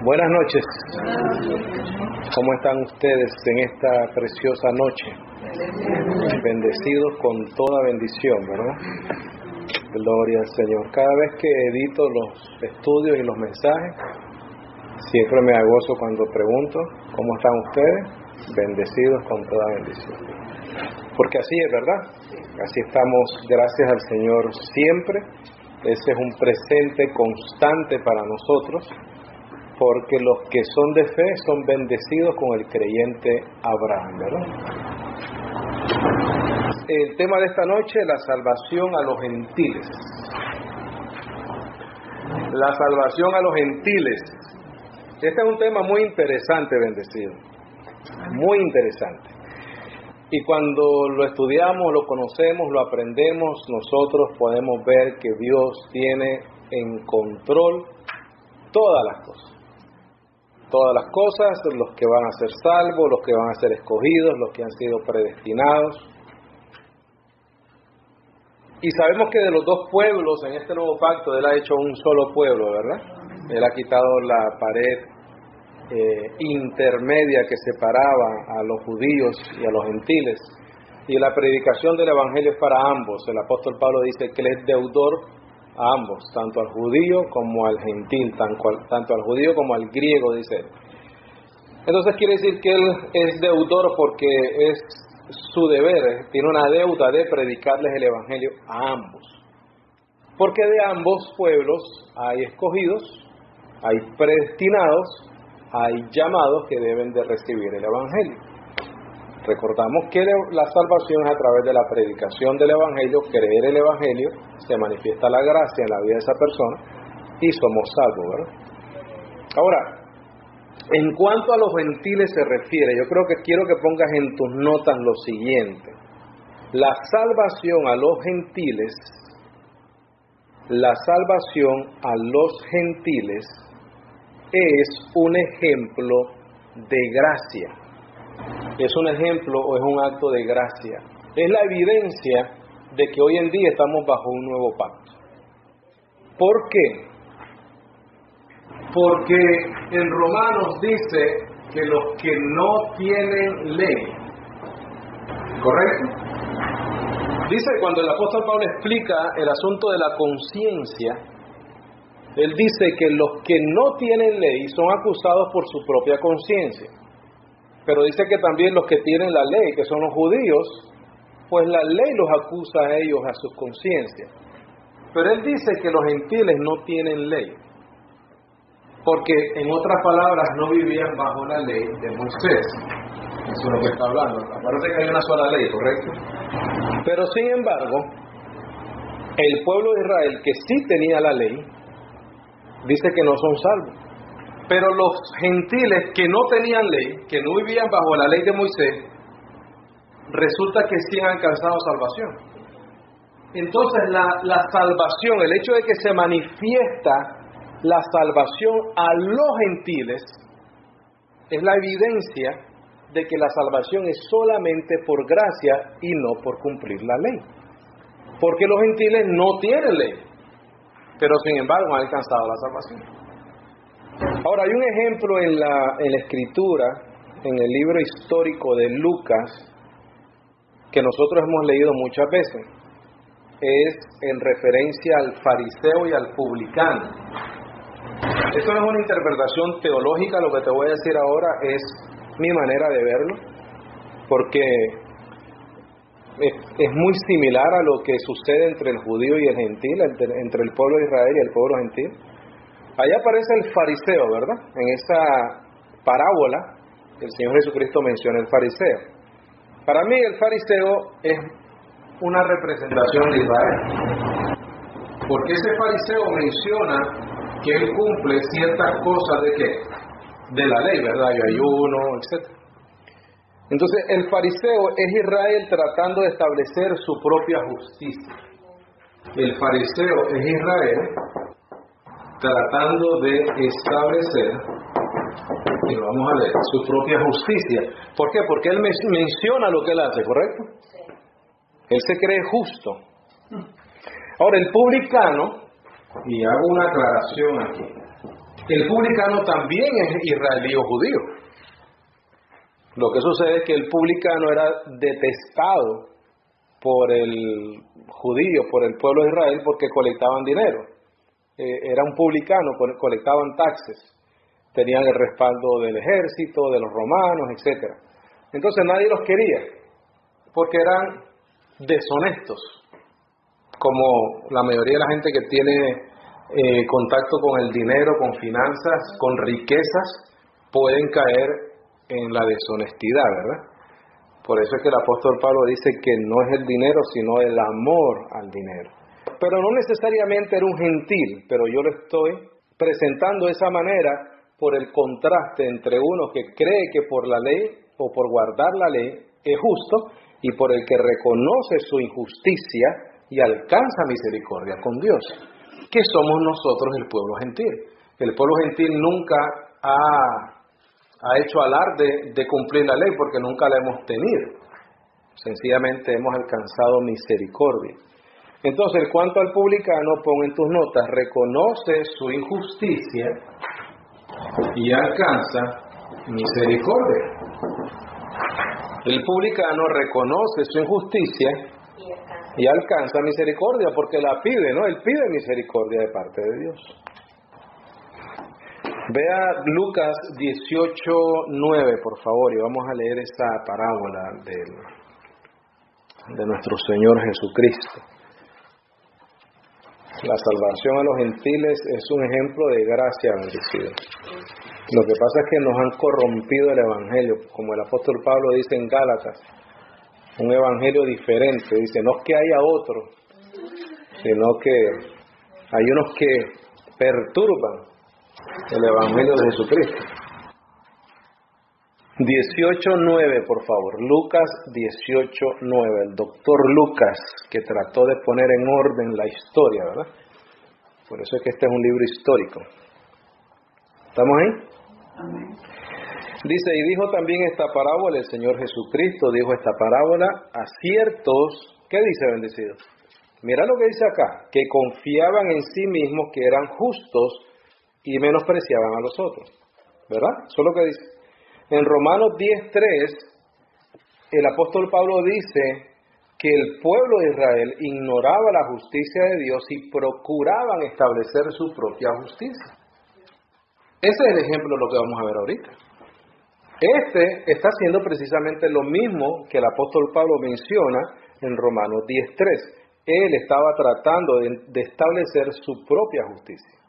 Buenas noches. ¿Cómo están ustedes en esta preciosa noche? Bendecidos con toda bendición, ¿verdad? Gloria al Señor. Cada vez que edito los estudios y los mensajes, siempre me agozo cuando pregunto, ¿cómo están ustedes? Bendecidos con toda bendición. Porque así es, ¿verdad? Así estamos, gracias al Señor siempre. Ese es un presente constante para nosotros, porque los que son de fe son bendecidos con el creyente Abraham, ¿verdad? El tema de esta noche, la salvación a los gentiles. La salvación a los gentiles. Este es un tema muy interesante, bendecido. Muy interesante. Y cuando lo estudiamos, lo conocemos, lo aprendemos, nosotros podemos ver que Dios tiene en control todas las cosas. Todas las cosas, los que van a ser salvos, los que van a ser escogidos, los que han sido predestinados. Y sabemos que de los dos pueblos en este nuevo pacto, Él ha hecho un solo pueblo, ¿verdad? Él ha quitado la pared intermedia que separaba a los judíos y a los gentiles. Y la predicación del Evangelio es para ambos. El apóstol Pablo dice que Él es deudor a ambos, tanto al judío como al gentil, tanto al judío como al griego, dice él. Entonces quiere decir que Él es deudor porque es su deber, tiene una deuda de predicarles el Evangelio a ambos. Porque de ambos pueblos hay escogidos, hay predestinados, hay llamados que deben de recibir el Evangelio. Recordamos que la salvación es a través de la predicación del Evangelio, creer el Evangelio, se manifiesta la gracia en la vida de esa persona y somos salvos, ¿verdad? Ahora, en cuanto a los gentiles se refiere, yo creo que quiero que pongas en tus notas lo siguiente. La salvación a los gentiles es un ejemplo de gracia. Es un ejemplo o es un acto de gracia. Es la evidencia de que hoy en día estamos bajo un nuevo pacto. ¿Por qué? Porque en Romanos dice que los que no tienen ley, ¿correcto? Dice cuando el apóstol Pablo explica el asunto de la conciencia, él dice que los que no tienen ley son acusados por su propia conciencia. Pero dice que también los que tienen la ley, que son los judíos, pues la ley los acusa a ellos, a sus conciencias. Pero él dice que los gentiles no tienen ley, porque en otras palabras no vivían bajo la ley de Moisés. Eso es lo que está hablando. Parece que hay una sola ley, ¿correcto? Pero sin embargo, el pueblo de Israel, que sí tenía la ley, dice que no son salvos. Pero los gentiles que no tenían ley, que no vivían bajo la ley de Moisés, resulta que sí han alcanzado salvación. Entonces la salvación, el hecho de que se manifiesta la salvación a los gentiles, es la evidencia de que la salvación es solamente por gracia y no por cumplir la ley. Porque los gentiles no tienen ley, pero sin embargo han alcanzado la salvación. Ahora, hay un ejemplo en la Escritura, en el libro histórico de Lucas, que nosotros hemos leído muchas veces. Es en referencia al fariseo y al publicano. Esto no es una interpretación teológica, lo que te voy a decir ahora es mi manera de verlo, porque es muy similar a lo que sucede entre el judío y el gentil, entre el pueblo de Israel y el pueblo gentil. Allá aparece el fariseo, ¿verdad? En esa parábola, el Señor Jesucristo menciona el fariseo. Para mí el fariseo es una representación de Israel. Porque ese fariseo menciona que él cumple ciertas cosas ¿de qué? De la ley, ¿verdad? Y ayuno, etc. Entonces el fariseo es Israel tratando de establecer su propia justicia. El fariseo es Israel tratando de establecer, y lo vamos a leer, su propia justicia. ¿Por qué? Porque él menciona lo que él hace, ¿correcto? Él se cree justo. Ahora, el publicano, y hago una aclaración aquí, El publicano también es israelí o judío. Lo que sucede es que el publicano era detestado por el judío, por el pueblo de Israel, porque colectaban dinero. Era un publicano, colectaban taxes. Tenían el respaldo del ejército, de los romanos, etc. Entonces nadie los quería, porque eran deshonestos, como la mayoría de la gente que tiene contacto con el dinero, con finanzas, con riquezas, pueden caer en la deshonestidad, ¿verdad? Por eso es que el apóstol Pablo dice que no es el dinero, sino el amor al dinero. Pero no necesariamente era un gentil, pero yo lo estoy presentando de esa manera por el contraste entre uno que cree que por la ley o por guardar la ley es justo y por el que reconoce su injusticia y alcanza misericordia con Dios. ¿Qué somos nosotros el pueblo gentil? El pueblo gentil nunca ha hecho alarde de cumplir la ley porque nunca la hemos tenido. Sencillamente hemos alcanzado misericordia. Entonces, en cuanto al publicano, pon en tus notas, reconoce su injusticia y alcanza misericordia. El publicano reconoce su injusticia y alcanza misericordia porque la pide, ¿no? Él pide misericordia de parte de Dios. Vea Lucas 18:9, por favor, y vamos a leer esta parábola de nuestro Señor Jesucristo. La salvación a los gentiles es un ejemplo de gracia bendecida. Lo que pasa es que nos han corrompido el evangelio, como el apóstol Pablo dice en Gálatas, un evangelio diferente. Dice, no es que haya otro, sino que hay unos que perturban el evangelio de Jesucristo. 18:9, por favor. Lucas 18:9. El doctor Lucas, que trató de poner en orden la historia, ¿verdad? Por eso es que este es un libro histórico. ¿Estamos ahí? Amén. Dice, y dijo también esta parábola, el Señor Jesucristo dijo esta parábola a ciertos, ¿qué dice bendecido? Mira lo que dice acá, que confiaban en sí mismos que eran justos y menospreciaban a los otros, ¿verdad? Eso es lo que dice. En Romanos 10:3, el apóstol Pablo dice que el pueblo de Israel ignoraba la justicia de Dios y procuraban establecer su propia justicia. Ese es el ejemplo de lo que vamos a ver ahorita. Este está haciendo precisamente lo mismo que el apóstol Pablo menciona en Romanos 10:3. Él estaba tratando de establecer su propia justicia.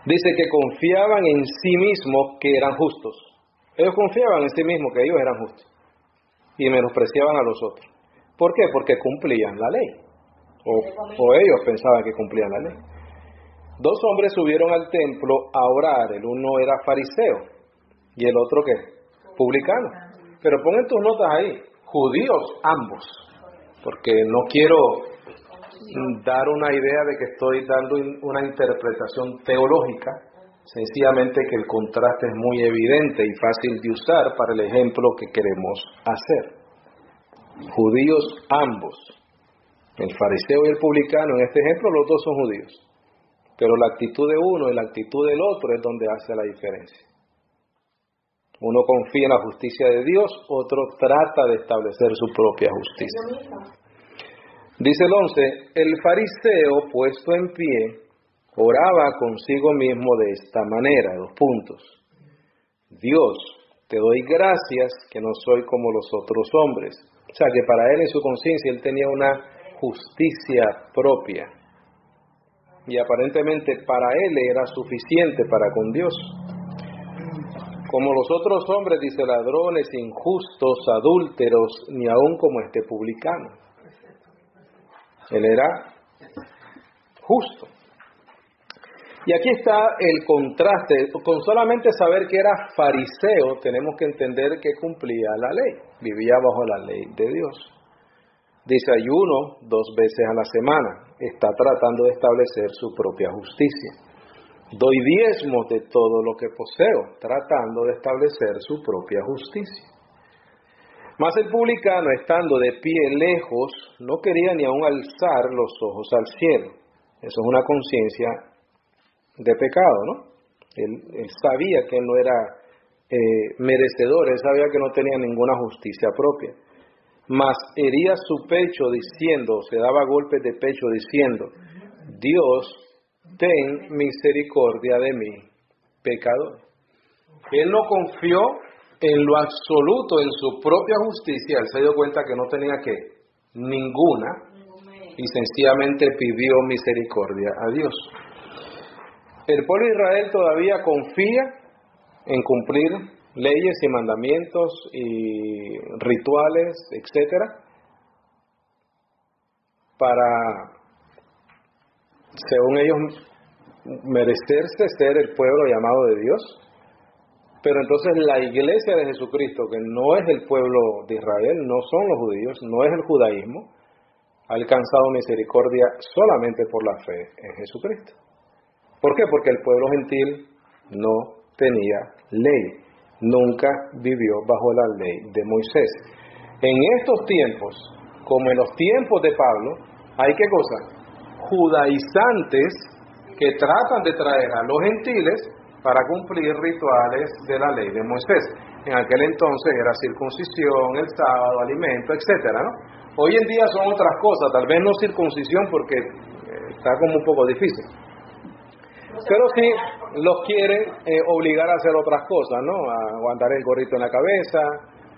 Dice que confiaban en sí mismos que eran justos. Ellos confiaban en sí mismos que ellos eran justos. Y menospreciaban a los otros. ¿Por qué? Porque cumplían la ley. O ellos pensaban que cumplían la ley. 2 hombres subieron al templo a orar. El uno era fariseo. ¿Y el otro qué? Publicano. Pero pongan tus notas ahí. Judíos ambos. Porque no quiero dar una idea de que estoy dando una interpretación teológica, sencillamente que el contraste es muy evidente y fácil de usar para el ejemplo que queremos hacer. Judíos ambos, el fariseo y el publicano, en este ejemplo los dos son judíos, pero la actitud de uno y la actitud del otro es donde hace la diferencia. Uno confía en la justicia de Dios, otro trata de establecer su propia justicia. Dice el 11, el fariseo puesto en pie oraba consigo mismo de esta manera, 2 puntos. Dios, te doy gracias que no soy como los otros hombres. O sea, que para él en su conciencia él tenía una justicia propia. Y aparentemente para él era suficiente para con Dios. Como los otros hombres, dice, ladrones, injustos, adúlteros, ni aun como este publicano. Él era justo. Y aquí está el contraste. Con solamente saber que era fariseo, tenemos que entender que cumplía la ley. Vivía bajo la ley de Dios. Dice, ayuno 2 veces a la semana. Está tratando de establecer su propia justicia. Doy diezmos de todo lo que poseo, tratando de establecer su propia justicia. Mas el publicano, estando de pie lejos, no quería ni aun alzar los ojos al cielo. Eso es una conciencia de pecado, ¿no? Él sabía que él no era merecedor, él sabía que no tenía ninguna justicia propia. Mas hería su pecho diciendo, se daba golpes de pecho diciendo, Dios, ten misericordia de mí, pecador. Él no confió en lo absoluto, en su propia justicia, él se dio cuenta que no tenía ninguna, y sencillamente pidió misericordia a Dios. El pueblo de Israel todavía confía en cumplir leyes y mandamientos y rituales, etcétera, para, según ellos, merecerse ser el pueblo llamado de Dios. Pero entonces la iglesia de Jesucristo, que no es el pueblo de Israel, no son los judíos, no es el judaísmo, ha alcanzado misericordia solamente por la fe en Jesucristo. ¿Por qué? Porque el pueblo gentil no tenía ley, nunca vivió bajo la ley de Moisés. En estos tiempos, como en los tiempos de Pablo, hay ¿qué cosa? Judaizantes que tratan de traer a los gentiles para cumplir rituales de la ley de Moisés. En aquel entonces era circuncisión, el sábado, alimento, etcétera, ¿no? Hoy en día son otras cosas, tal vez no circuncisión porque está como un poco difícil. Pero sí los quieren obligar a hacer otras cosas, ¿no? A aguantar el gorrito en la cabeza,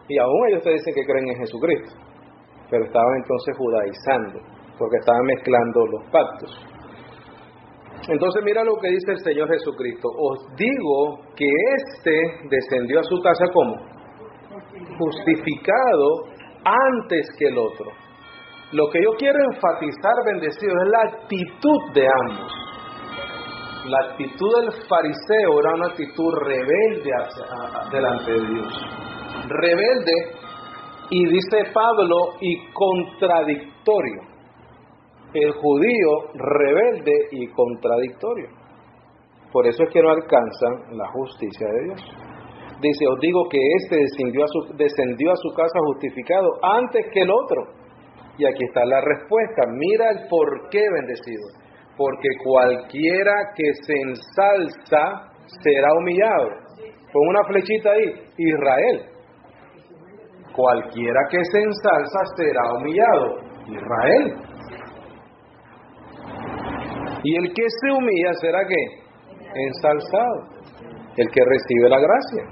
y aún ellos te dicen que creen en Jesucristo. Pero estaban entonces judaizando, porque estaban mezclando los pactos. Entonces mira lo que dice el Señor Jesucristo. Os digo que éste descendió a su casa ¿cómo? Justificado antes que el otro. Lo que yo quiero enfatizar, bendecido, es la actitud de ambos. La actitud del fariseo era una actitud rebelde delante de Dios. Rebelde, y dice Pablo, y contradictorio. El judío rebelde y contradictorio. Por eso es que no alcanzan la justicia de Dios. Dice, os digo que éste descendió a su casa justificado antes que el otro. Y aquí está la respuesta. Mira el por qué, bendecido. Porque cualquiera que se ensalza será humillado. Pon una flechita ahí, Israel. Cualquiera que se ensalza será humillado, Israel. Y el que se humilla será ¿qué? Ensalzado. El que recibe la gracia.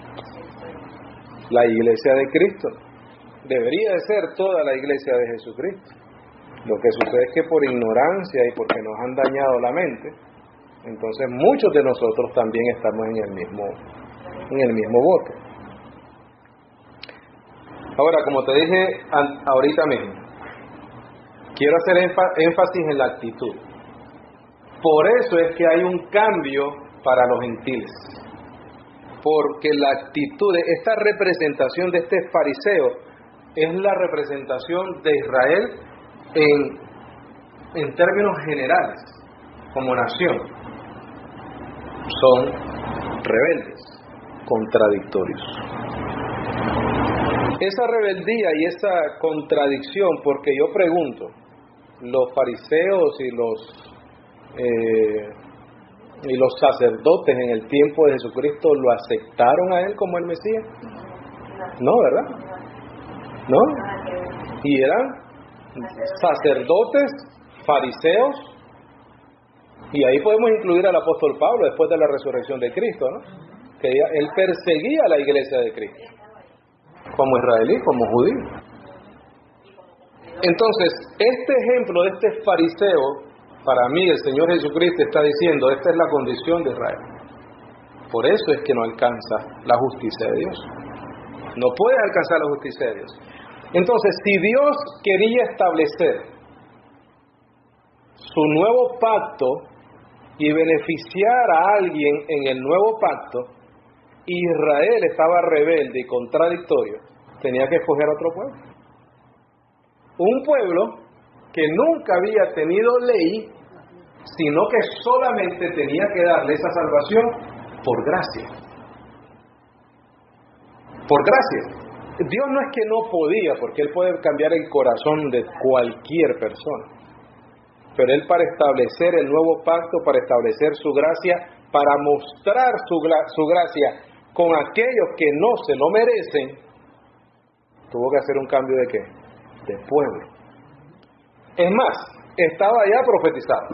La iglesia de Cristo. Debería de ser toda la iglesia de Jesucristo. Lo que sucede es que por ignorancia y porque nos han dañado la mente, entonces muchos de nosotros también estamos en el mismo bote. Ahora, como te dije ahorita mismo, quiero hacer énfasis en la actitud. Por eso es que hay un cambio para los gentiles. Porque la actitud, esta representación de este fariseo, es la representación de Israel en términos generales, como nación. Son rebeldes, contradictorios. Esa rebeldía y esa contradicción, porque yo pregunto, los fariseos y los sacerdotes en el tiempo de Jesucristo ¿lo aceptaron a él como el Mesías? No, ¿verdad? ¿No? Y eran sacerdotes, fariseos, y ahí podemos incluir al apóstol Pablo después de la resurrección de Cristo, ¿no? Que él perseguía a la iglesia de Cristo, como israelí, como judío. Entonces, este ejemplo de este fariseo, para mí el Señor Jesucristo está diciendo, esta es la condición de Israel. Por eso es que no alcanza la justicia de Dios. No puede alcanzar la justicia de Dios. Entonces, si Dios quería establecer su nuevo pacto y beneficiar a alguien en el nuevo pacto, Israel estaba rebelde y contradictorio, tenía que escoger otro pueblo. Un pueblo que nunca había tenido ley, sino que solamente tenía que darle esa salvación por gracia. Por gracia. Dios no es que no podía, porque Él puede cambiar el corazón de cualquier persona. pero Él para establecer el nuevo pacto, para establecer su gracia, para mostrar su gracia con aquellos que no se lo merecen, tuvo que hacer un cambio ¿de qué? De pueblo. Es más, estaba ya profetizado.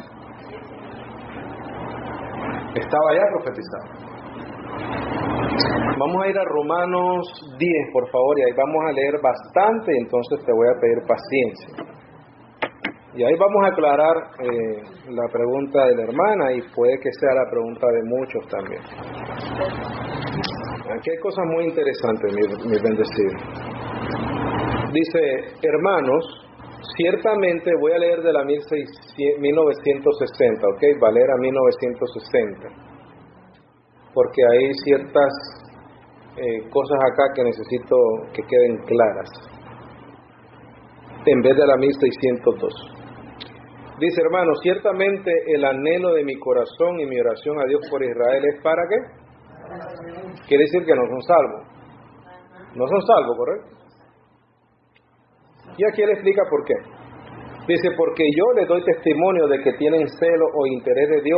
Estaba ya profetizado. Vamos a ir a Romanos 10, por favor, y ahí vamos a leer bastante, entonces te voy a pedir paciencia. Y ahí vamos a aclarar la pregunta de la hermana, y puede que sea la pregunta de muchos también. Aquí hay cosas muy interesantes, mi bendecido. Dice, hermanos, ciertamente voy a leer de la 1960, ¿ok? Valera 1960. Porque hay ciertas cosas acá que necesito que queden claras. En vez de la 1602. Dice, hermano, ciertamente el anhelo de mi corazón y mi oración a Dios por Israel es ¿para qué? Quiere decir que no son salvos. No son salvos, ¿correcto? Y aquí él explica por qué. Dice, porque yo les doy testimonio de que tienen celo o interés de Dios,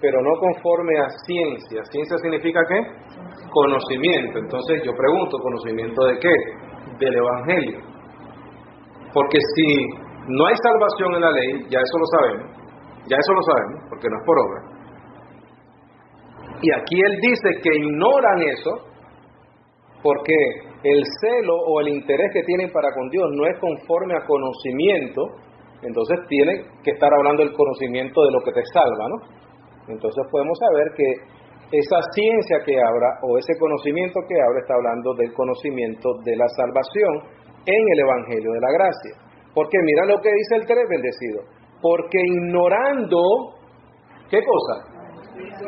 pero no conforme a ciencia. ¿Ciencia significa qué? Conocimiento. Entonces yo pregunto, ¿conocimiento de qué? Del Evangelio. Porque si no hay salvación en la ley, ya eso lo sabemos, porque no es por obra. Y aquí él dice que ignoran eso, porque el celo o el interés que tienen para con Dios no es conforme a conocimiento, entonces tiene que estar hablando del conocimiento de lo que te salva, ¿no? Entonces podemos saber que esa ciencia que habla, o ese conocimiento que habla, está hablando del conocimiento de la salvación en el Evangelio de la gracia. Porque mira lo que dice el 3, bendecido. Porque ignorando, ¿qué cosa?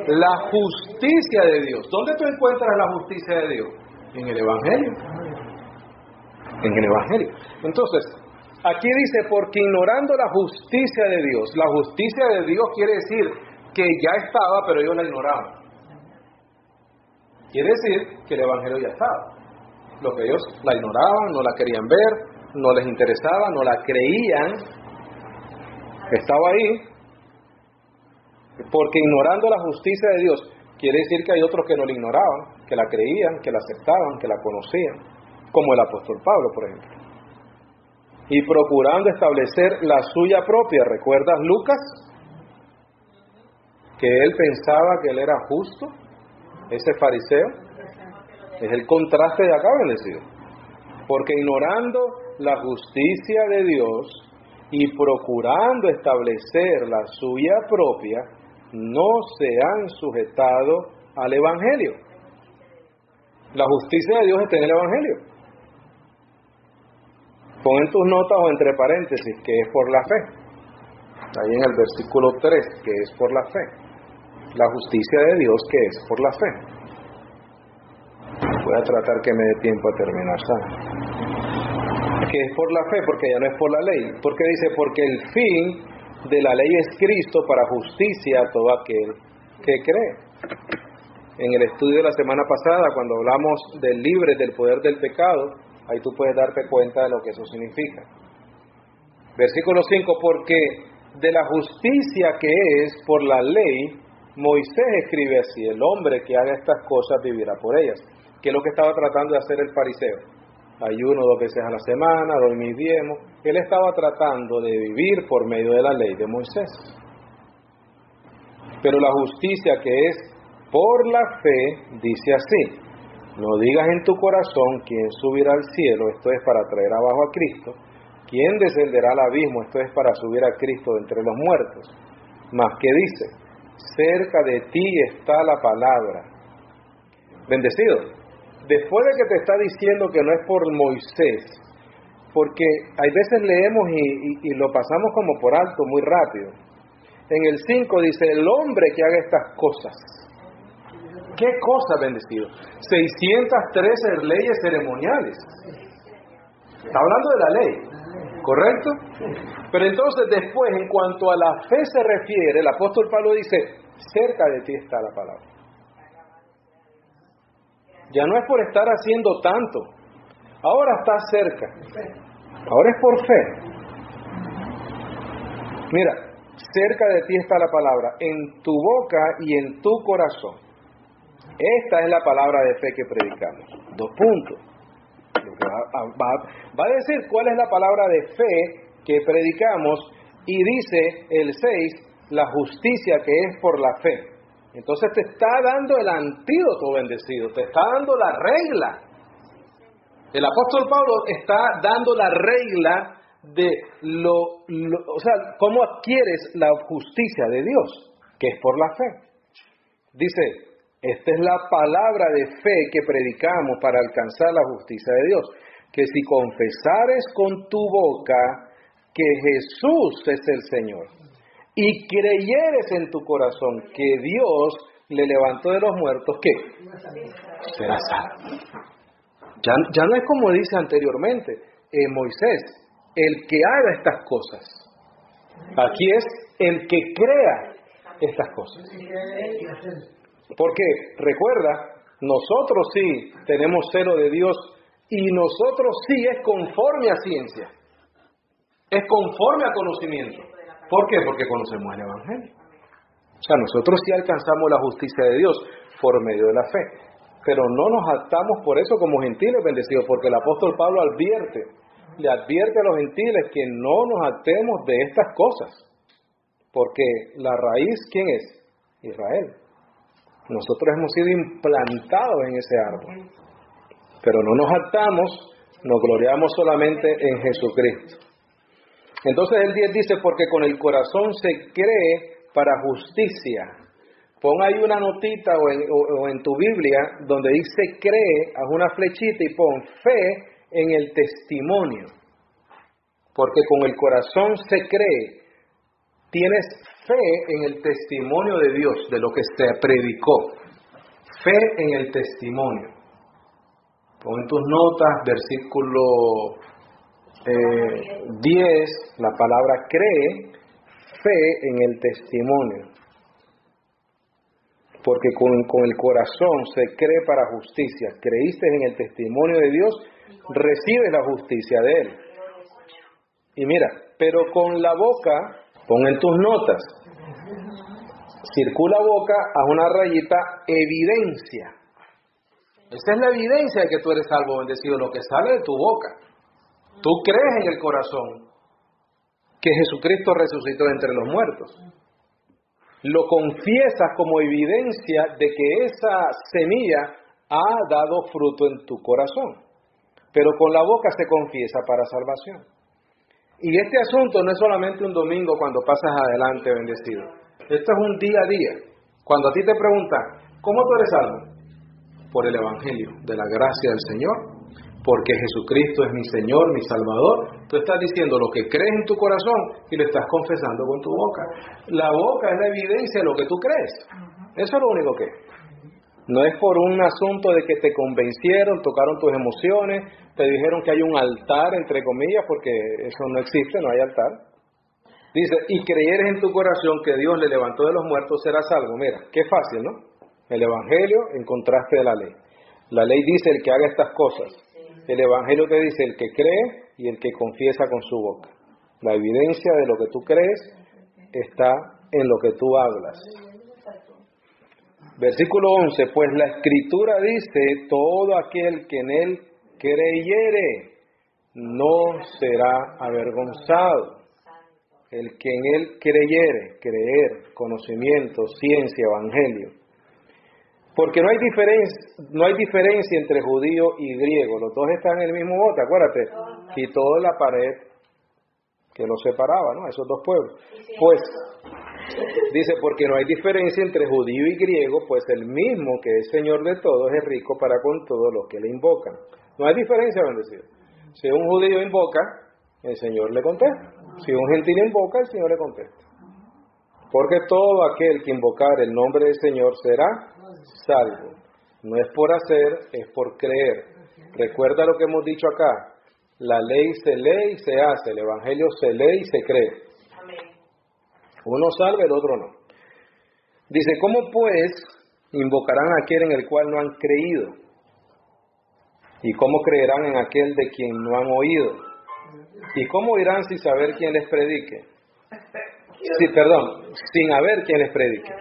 La justicia de Dios. ¿Dónde tú encuentras la justicia de Dios? En el Evangelio. En el Evangelio. Entonces, aquí dice, porque ignorando la justicia de Dios. La justicia de Dios quiere decir que ya estaba, pero ellos la ignoraban. Quiere decir que el Evangelio ya estaba. Lo que ellos la ignoraban, no la querían ver, no les interesaba, no la creían, estaba ahí, porque ignorando la justicia de Dios, quiere decir que hay otros que no la ignoraban, que la creían, que la aceptaban, que la conocían, como el apóstol Pablo, por ejemplo. Y procurando establecer la suya propia, ¿recuerdas Lucas? Que él pensaba que él era justo, ese fariseo. Es el contraste de acá, bendecido. Porque ignorando la justicia de Dios y procurando establecer la suya propia, no se han sujetado al Evangelio. La justicia de Dios está en el Evangelio. Pon en tus notas o entre paréntesis que es por la fe. Ahí en el versículo 3, que es por la fe. La justicia de Dios que es por la fe. Voy a tratar que me dé tiempo a terminar, ¿sabes? Que es por la fe, porque ya no es por la ley. Porque dice, porque el fin de la ley es Cristo para justicia a todo aquel que cree. En el estudio de la semana pasada, cuando hablamos del libre del poder del pecado, ahí tú puedes darte cuenta de lo que eso significa. Versículo 5, porque de la justicia que es por la ley, Moisés escribe así, el hombre que haga estas cosas vivirá por ellas. ¿Qué es lo que estaba tratando de hacer el fariseo? Ayuno 2 veces a la semana, doy mis diezmos. Él estaba tratando de vivir por medio de la ley de Moisés. Pero la justicia que es por la fe dice así: no digas en tu corazón quién subirá al cielo, esto es para traer abajo a Cristo, quién descenderá al abismo, esto es para subir a Cristo de entre los muertos. Mas que dice, cerca de ti está la palabra. Bendecido. Después de que te está diciendo que no es por Moisés, porque hay veces leemos y lo pasamos como por alto muy rápido. En el 5 dice, el hombre que haga estas cosas. ¿Qué cosa, bendecido? 613 leyes ceremoniales. Está hablando de la ley, ¿correcto? Pero entonces después, en cuanto a la fe se refiere, el apóstol Pablo dice, cerca de ti está la palabra. Ya no es por estar haciendo tanto. Ahora está cerca. Ahora es por fe. Mira, cerca de ti está la palabra, en tu boca y en tu corazón. Esta es la palabra de fe que predicamos. 2 puntos. Lo que va a decir cuál es la palabra de fe que predicamos, y dice el 6, la justicia que es por la fe. Entonces te está dando el antídoto, bendecido, te está dando la regla. El apóstol Pablo está dando la regla de o sea, cómo adquieres la justicia de Dios, que es por la fe. Dice, esta es la palabra de fe que predicamos para alcanzar la justicia de Dios, que si confesares con tu boca que Jesús es el Señor, y creyeres en tu corazón que Dios le levantó de los muertos, ¿qué? Serás salvo. Ya no es como dice anteriormente Moisés, el que haga estas cosas. Aquí es el que crea estas cosas. Porque, recuerda, nosotros sí tenemos celo de Dios, y nosotros sí es conforme a ciencia. Es conforme a conocimiento. ¿Por qué? Porque conocemos el Evangelio. O sea, nosotros sí alcanzamos la justicia de Dios por medio de la fe. Pero no nos jactamos por eso como gentiles bendecidos, porque el apóstol Pablo le advierte a los gentiles que no nos jactemos de estas cosas. Porque la raíz, ¿quién es? Israel. Nosotros hemos sido implantados en ese árbol. Pero no nos jactamos, nos gloriamos solamente en Jesucristo. Entonces el 10 dice, porque con el corazón se cree para justicia. Pon ahí una notita o en tu Biblia donde dice cree, haz una flechita y pon fe en el testimonio. Porque con el corazón se cree. Tienes fe en el testimonio de Dios, de lo que se predicó. Fe en el testimonio. Pon en tus notas, versículo 10, la palabra cree, fe en el testimonio. Porque con el corazón se cree para justicia. Creíste en el testimonio de Dios, recibes la justicia de Él. Y mira, pero con la boca, pon en tus notas, circula boca, haz una rayita, evidencia. Esa es la evidencia de que tú eres salvo, bendecido, lo que sale de tu boca. Tú crees en el corazón que Jesucristo resucitó entre los muertos. Lo confiesas como evidencia de que esa semilla ha dado fruto en tu corazón. Pero con la boca se confiesa para salvación. Y este asunto no es solamente un domingo cuando pasas adelante, bendecido. Esto es un día a día. Cuando a ti te preguntan, ¿cómo tú eres salvo? Por el Evangelio, de la gracia del Señor, porque Jesucristo es mi Señor, mi Salvador. Tú estás diciendo lo que crees en tu corazón y lo estás confesando con tu boca. La boca es la evidencia de lo que tú crees. Eso es lo único que es. No es por un asunto de que te convencieron, tocaron tus emociones, te dijeron que hay un altar, entre comillas, porque eso no existe, no hay altar. Dice, y creyeres en tu corazón que Dios le levantó de los muertos, serás salvo. Mira, qué fácil, ¿no? El Evangelio en contraste de la ley. La ley dice el que haga estas cosas. El Evangelio te dice el que cree y el que confiesa con su boca. La evidencia de lo que tú crees está en lo que tú hablas. Versículo 11, pues la Escritura dice, todo aquel que en él creyere no será avergonzado. El que en él creyere, creer, conocimiento, ciencia, evangelio. Porque no hay diferencia entre judío y griego, los dos están en el mismo bote, acuérdate, quitó la pared que los separaba, ¿no? Esos dos pueblos. Pues, dice, porque no hay diferencia entre judío y griego, pues el mismo que es Señor de todos es rico para con todos los que le invocan. No hay diferencia, bendecido. Si un judío invoca, el Señor le contesta. Si un gentil invoca, el Señor le contesta. Porque todo aquel que invocar el nombre del Señor será salvo. No es por hacer, es por creer. Recuerda lo que hemos dicho acá. La ley se lee y se hace. El Evangelio se lee y se cree. Uno salva, el otro no. Dice, ¿cómo pues invocarán a aquel en el cual no han creído? ¿Y cómo creerán en aquel de quien no han oído? ¿Y cómo irán sin saber quién les predique? Sí, perdón, sin haber quien les predique.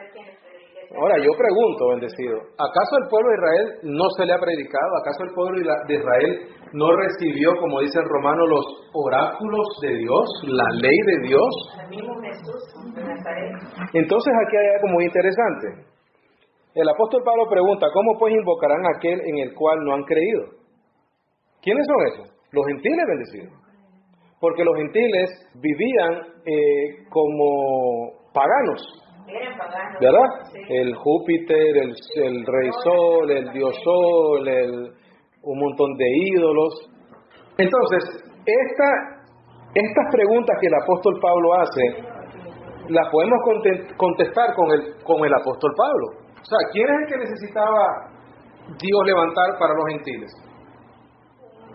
Ahora yo pregunto, bendecido, ¿acaso el pueblo de Israel no se le ha predicado? ¿Acaso el pueblo de Israel no recibió, como dice el Romano, los oráculos de Dios, la ley de Dios? Entonces aquí hay algo muy interesante. El apóstol Pablo pregunta, ¿cómo pues invocarán a aquel en el cual no han creído? ¿Quiénes son esos? Los gentiles, bendecidos. Porque los gentiles vivían como paganos. ¿Verdad? Sí. El Júpiter, el Rey Sol, el Dios Sol, un montón de ídolos. Entonces, estas preguntas que el apóstol Pablo hace, las podemos contestar con el apóstol Pablo. O sea, ¿quién es el que necesitaba Dios levantar para los gentiles?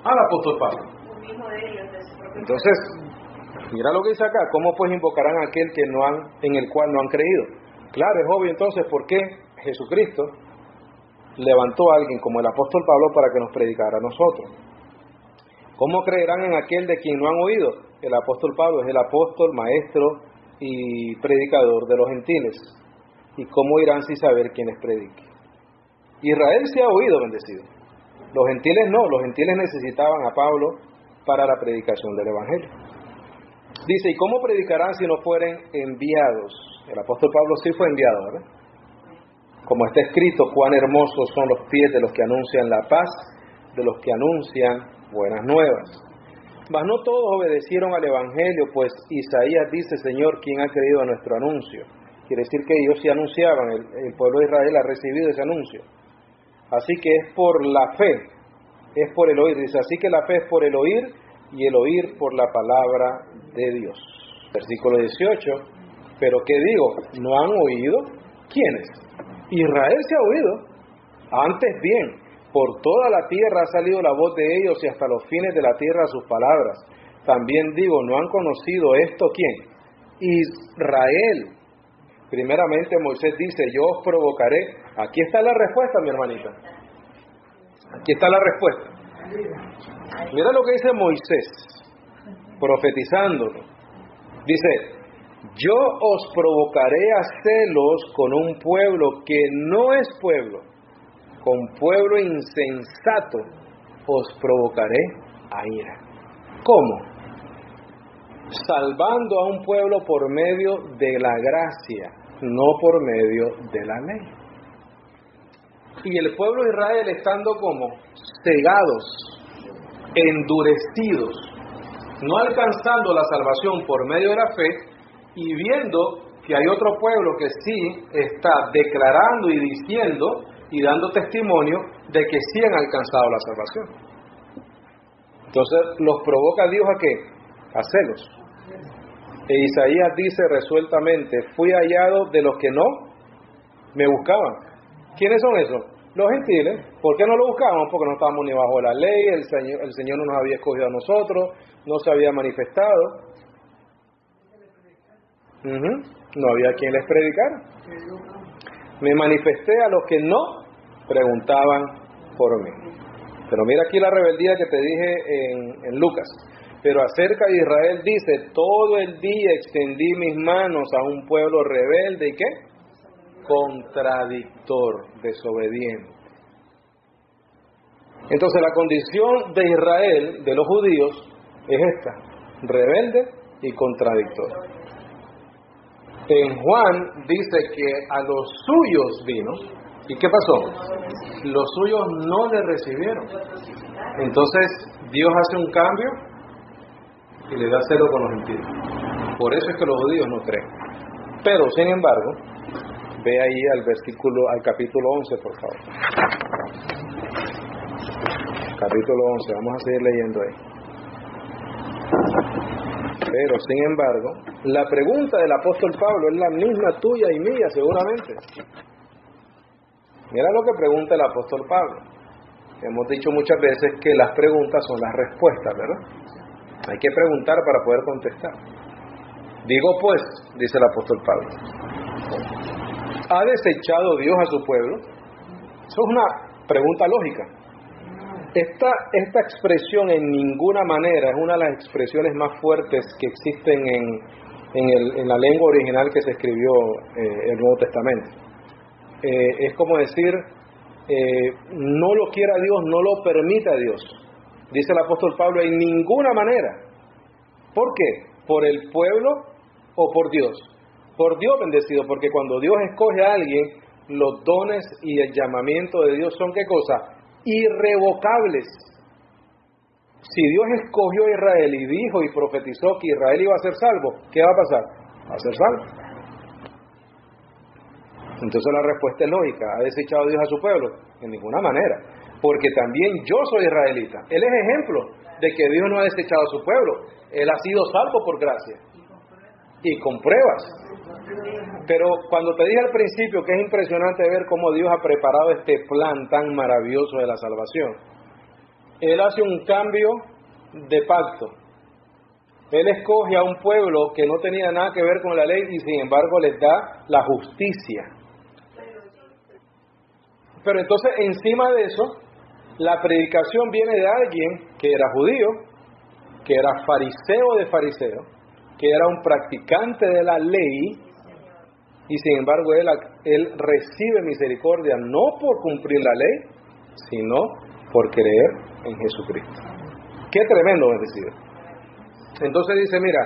Al apóstol Pablo. Entonces, mira lo que dice acá, ¿cómo pues invocarán a aquel en el cual no han creído? Claro, es obvio entonces por qué Jesucristo levantó a alguien como el apóstol Pablo para que nos predicara a nosotros. ¿Cómo creerán en aquel de quien no han oído? El apóstol Pablo es el apóstol, maestro y predicador de los gentiles. ¿Y cómo irán sin saber quién les predique? Israel se ha oído, bendecido. Los gentiles no, los gentiles necesitaban a Pablo para la predicación del evangelio. Dice, ¿y cómo predicarán si no fueren enviados? El apóstol Pablo sí fue enviado, ¿verdad? Como está escrito, cuán hermosos son los pies de los que anuncian la paz, de los que anuncian buenas nuevas. Mas no todos obedecieron al evangelio, pues Isaías dice, Señor, ¿quién ha creído a nuestro anuncio? Quiere decir que ellos sí anunciaban, el pueblo de Israel ha recibido ese anuncio. Así que es por la fe, es por el oír. Dice, así que la fe es por el oír, y el oír por la palabra de Dios. Versículo 18, pero ¿qué digo? ¿No han oído? ¿Quiénes? Israel se ha oído. Antes bien, por toda la tierra ha salido la voz de ellos y hasta los fines de la tierra sus palabras. También digo, ¿no han conocido esto quién? Israel. Primeramente Moisés dice, yo os provocaré. Aquí está la respuesta, mi hermanita. Aquí está la respuesta. Mira lo que dice Moisés, profetizándolo. Dice, yo os provocaré a celos con un pueblo que no es pueblo, con pueblo insensato os provocaré a ira. ¿Cómo? Salvando a un pueblo por medio de la gracia, no por medio de la ley. Y el pueblo de Israel estando como cegados, endurecidos, no alcanzando la salvación por medio de la fe y viendo que hay otro pueblo que sí está declarando y diciendo y dando testimonio de que sí han alcanzado la salvación. Entonces los provoca Dios ¿a qué? A celos. E Isaías dice resueltamente, fui hallado de los que no me buscaban. ¿Quiénes son esos? Los gentiles. ¿Por qué no lo buscaban? Porque no estábamos ni bajo la ley, el Señor no nos había escogido a nosotros, no se había manifestado. No había quien les predicara. Me manifesté a los que no preguntaban por mí. Pero mira aquí la rebeldía que te dije en Lucas. Pero acerca de Israel dice, todo el día extendí mis manos a un pueblo rebelde, ¿y qué? Contradictor, desobediente. Entonces la condición de Israel, de los judíos, es esta, rebelde y contradictor. En Juan dice que a los suyos vino, ¿y qué pasó? Los suyos no le recibieron. Entonces Dios hace un cambio y le da celo con los gentiles. Por eso es que los judíos no creen. Pero sin embargo, ve ahí al capítulo 11, por favor. Capítulo 11, vamos a seguir leyendo ahí. Pero sin embargo, la pregunta del apóstol Pablo es la misma tuya y mía, seguramente. Mira lo que pregunta el apóstol Pablo. Hemos dicho muchas veces que las preguntas son las respuestas, ¿verdad? Hay que preguntar para poder contestar. Digo pues, dice el apóstol Pablo, ¿ha desechado Dios a su pueblo? Eso es una pregunta lógica. Esta expresión en ninguna manera es una de las expresiones más fuertes que existen en la lengua original que se escribió el Nuevo Testamento. Es como decir, no lo quiera Dios, no lo permita Dios. Dice el apóstol Pablo, en ninguna manera. ¿Por qué? ¿Por el pueblo o por Dios? Por Dios bendecido, porque cuando Dios escoge a alguien, los dones y el llamamiento de Dios son ¿qué cosa? Irrevocables. Si Dios escogió a Israel y dijo y profetizó que Israel iba a ser salvo, ¿qué va a pasar? Va a ser salvo. Entonces la respuesta es lógica. ¿Ha desechado Dios a su pueblo? En ninguna manera. Porque también yo soy israelita. Él es ejemplo de que Dios no ha desechado a su pueblo. Él ha sido salvo por gracia. Y con pruebas. Pero cuando te dije al principio que es impresionante ver cómo Dios ha preparado este plan tan maravilloso de la salvación, Él hace un cambio de pacto. Él escoge a un pueblo que no tenía nada que ver con la ley y sin embargo les da la justicia. Pero entonces encima de eso, la predicación viene de alguien que era judío, que era fariseo de fariseos, que era un practicante de la ley, y sin embargo él recibe misericordia no por cumplir la ley, sino por creer en Jesucristo. ¡Qué tremendo, bendecido! Entonces dice, mira,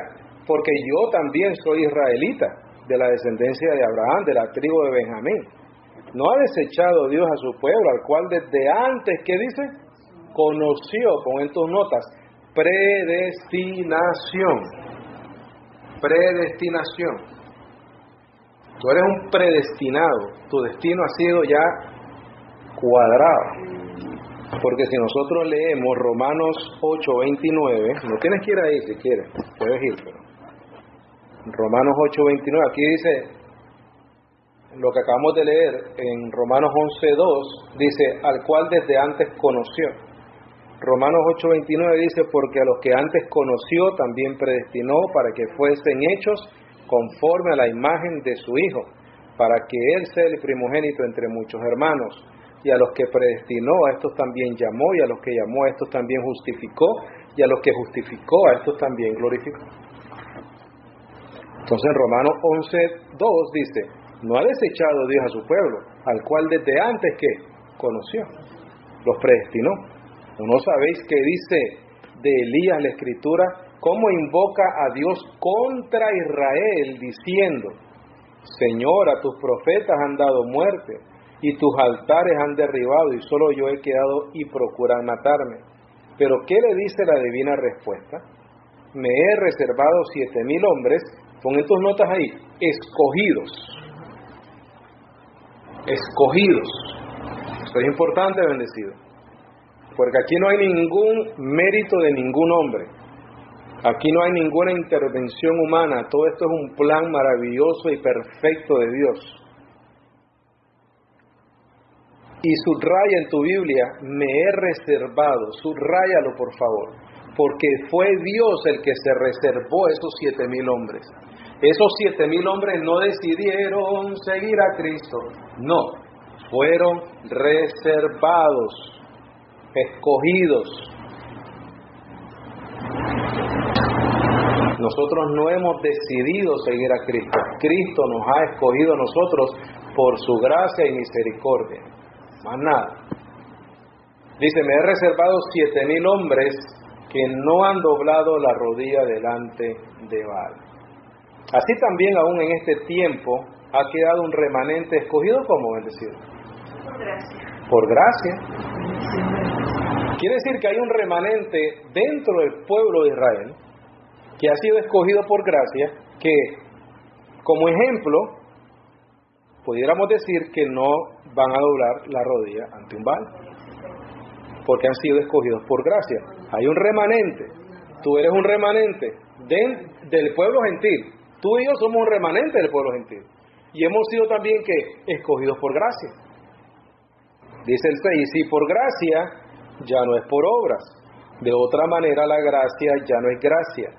porque yo también soy israelita, de la descendencia de Abraham, de la tribu de Benjamín. No ha desechado Dios a su pueblo, al cual desde antes, ¿qué dice? Conoció, pon en tus notas, predestinación. Predestinación. Tú eres un predestinado, tu destino ha sido ya cuadrado. Porque si nosotros leemos Romanos 8:29, no tienes que ir ahí si quieres, puedes ir, pero Romanos 8:29, aquí dice, lo que acabamos de leer en Romanos 11:2, dice, al cual desde antes conoció. Romanos 8:29 dice, porque a los que antes conoció también predestinó para que fuesen hechos conforme a la imagen de su Hijo, para que Él sea el primogénito entre muchos hermanos. Y a los que predestinó, a estos también llamó, y a los que llamó, a estos también justificó, y a los que justificó, a estos también glorificó. Entonces en Romanos 11:2 dice, no ha desechado Dios a su pueblo, al cual desde antes que conoció, los predestinó. ¿No sabéis que dice de Elías la Escritura, cómo invoca a Dios contra Israel, diciendo, Señor, a tus profetas han dado muerte, y tus altares han derribado, y solo yo he quedado y procuran matarme? Pero ¿qué le dice la divina respuesta? Me he reservado 7,000 hombres, pon en tus notas ahí, escogidos. Escogidos. Esto es importante, bendecido. Porque aquí no hay ningún mérito de ningún hombre. Aquí no hay ninguna intervención humana. Todo esto es un plan maravilloso y perfecto de Dios. Y subraya en tu Biblia, me he reservado, subráyalo por favor, porque fue Dios el que se reservó esos 7,000 hombres. Esos 7,000 hombres no decidieron seguir a Cristo, no, fueron reservados, escogidos. Nosotros no hemos decidido seguir a Cristo, Cristo nos ha escogido a nosotros por su gracia y misericordia. Más nada. Dice, me he reservado 7,000 hombres que no han doblado la rodilla delante de Baal. Así también aún en este tiempo ha quedado un remanente escogido como bendecido. Por gracia. Por gracia. Quiere decir que hay un remanente dentro del pueblo de Israel que ha sido escogido por gracia, que como ejemplo pudiéramos decir que no van a doblar la rodilla ante un Baal, porque han sido escogidos por gracia. Hay un remanente, tú eres un remanente del pueblo gentil, tú y yo somos un remanente del pueblo gentil, y hemos sido también ¿qué? Escogidos por gracia. Dice el 6, y si por gracia, ya no es por obras, de otra manera la gracia ya no es gracia,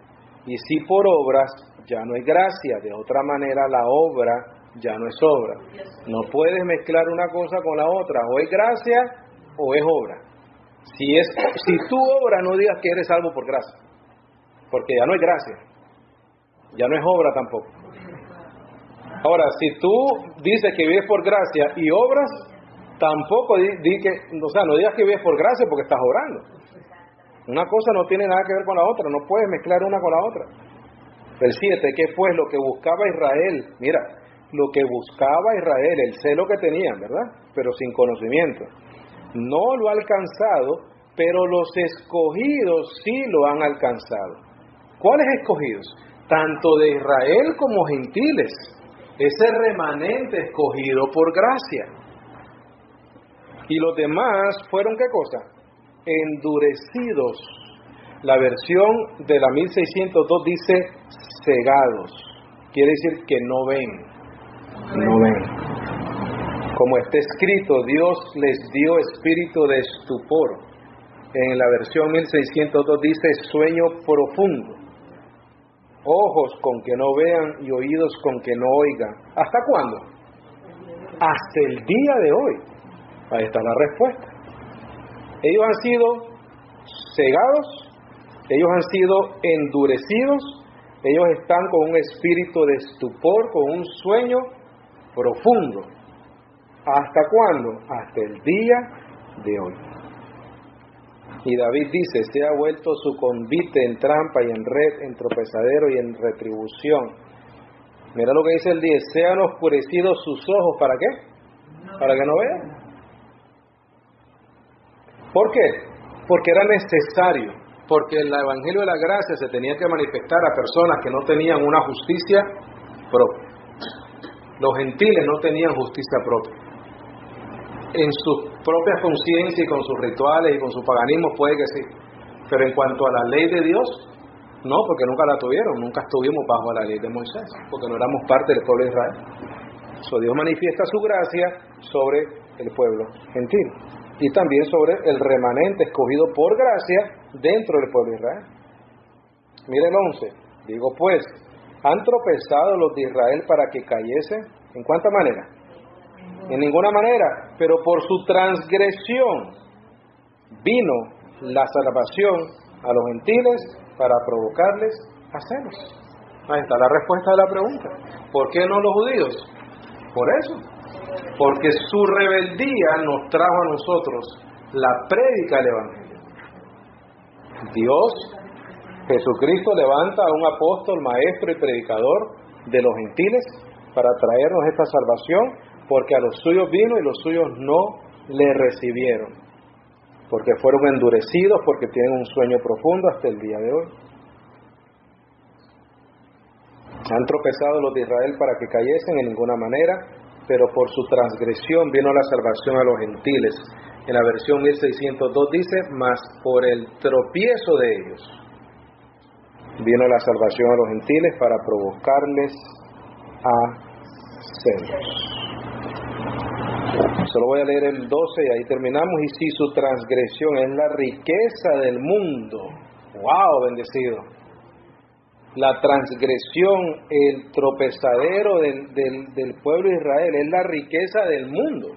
y si por obras, ya no es gracia, de otra manera la obra ya no es obra. No puedes mezclar una cosa con la otra, o es gracia o es obra. Si tu obra, no digas que eres salvo por gracia, porque ya no es gracia. Ya no es obra tampoco. Ahora, si tú dices que vives por gracia y obras, tampoco no digas que vives por gracia porque estás obrando. Una cosa no tiene nada que ver con la otra, no puedes mezclar una con la otra. El 7, ¿qué fue lo que buscaba Israel? Mira, lo que buscaba Israel, el celo que tenían, ¿verdad? Pero sin conocimiento. No lo ha alcanzado, pero los escogidos sí lo han alcanzado. ¿Cuáles escogidos? Tanto de Israel como gentiles. Ese remanente escogido por gracia. Y los demás fueron, ¿qué cosa? Endurecidos. La versión de la 1602 dice cegados. Quiere decir que no ven. No ven. Como está escrito, Dios les dio espíritu de estupor. En la versión 1602 dice sueño profundo. Ojos con que no vean y oídos con que no oigan. ¿Hasta cuándo? Hasta el día de hoy. Ahí está la respuesta. Ellos han sido cegados, ellos han sido endurecidos, ellos están con un espíritu de estupor, con un sueño profundo. ¿Hasta cuándo? Hasta el día de hoy. Y David dice, se ha vuelto su convite en trampa y en red, en tropezadero y en retribución. Mira lo que dice el 10, sean oscurecidos sus ojos, ¿para qué? Para que no vean. ¿Por qué? Porque era necesario, porque el Evangelio de la Gracia se tenía que manifestar a personas que no tenían una justicia propia. Los gentiles no tenían justicia propia. En sus propias conciencias y con sus rituales y con su paganismo puede que sí, pero en cuanto a la ley de Dios, no, porque nunca la tuvieron, nunca estuvimos bajo la ley de Moisés, porque no éramos parte del pueblo de Israel. So, Dios manifiesta su gracia sobre el pueblo gentil y también sobre el remanente escogido por gracia dentro del pueblo de Israel. Mire el 11, digo pues, ¿han tropezado los de Israel para que cayesen? ¿En cuánta manera? En ninguna manera, pero por su transgresión vino la salvación a los gentiles para provocarles a celos. Ahí está la respuesta de la pregunta. ¿Por qué no los judíos? Por eso, porque su rebeldía nos trajo a nosotros la prédica del Evangelio. Dios, Jesucristo, levanta a un apóstol, maestro y predicador de los gentiles para traernos esta salvación, porque a los suyos vino y los suyos no le recibieron, porque fueron endurecidos, porque tienen un sueño profundo hasta el día de hoy. Han tropezado los de Israel para que cayesen en ninguna manera, pero por su transgresión vino la salvación a los gentiles. En la versión 1602 dice, mas por el tropiezo de ellos vino la salvación a los gentiles para provocarles a celos. Solo voy a leer el 12 y ahí terminamos. Y si su transgresión es la riqueza del mundo, ¡wow! Bendecido. La transgresión, el tropezadero del pueblo de Israel es la riqueza del mundo.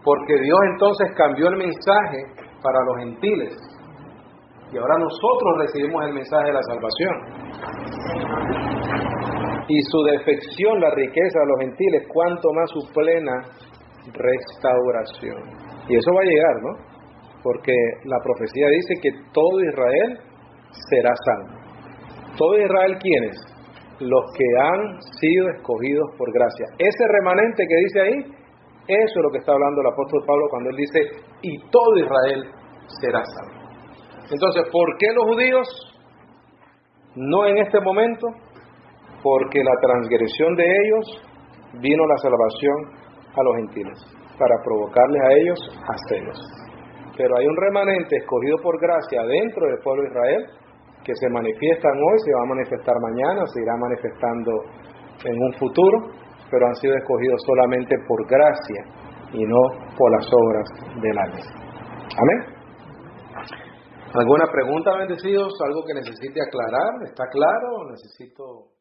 Porque Dios entonces cambió el mensaje para los gentiles. Y ahora nosotros recibimos el mensaje de la salvación. Y su defección, la riqueza de los gentiles, cuanto más su plena restauración. Y eso va a llegar, ¿no? Porque la profecía dice que todo Israel será salvo. ¿Todo Israel quiénes? Los que han sido escogidos por gracia. Ese remanente que dice ahí, eso es lo que está hablando el apóstol Pablo cuando él dice, y todo Israel será salvo. Entonces, ¿por qué los judíos? No en este momento, porque la transgresión de ellos vino la salvación a los gentiles, para provocarles a ellos a celos. Pero hay un remanente escogido por gracia dentro del pueblo de Israel, que se manifiestan hoy, se va a manifestar mañana, se irá manifestando en un futuro, pero han sido escogidos solamente por gracia y no por las obras de la ley. Amén. ¿Alguna pregunta, bendecidos? ¿Algo que necesite aclarar? ¿Está claro? ¿Necesito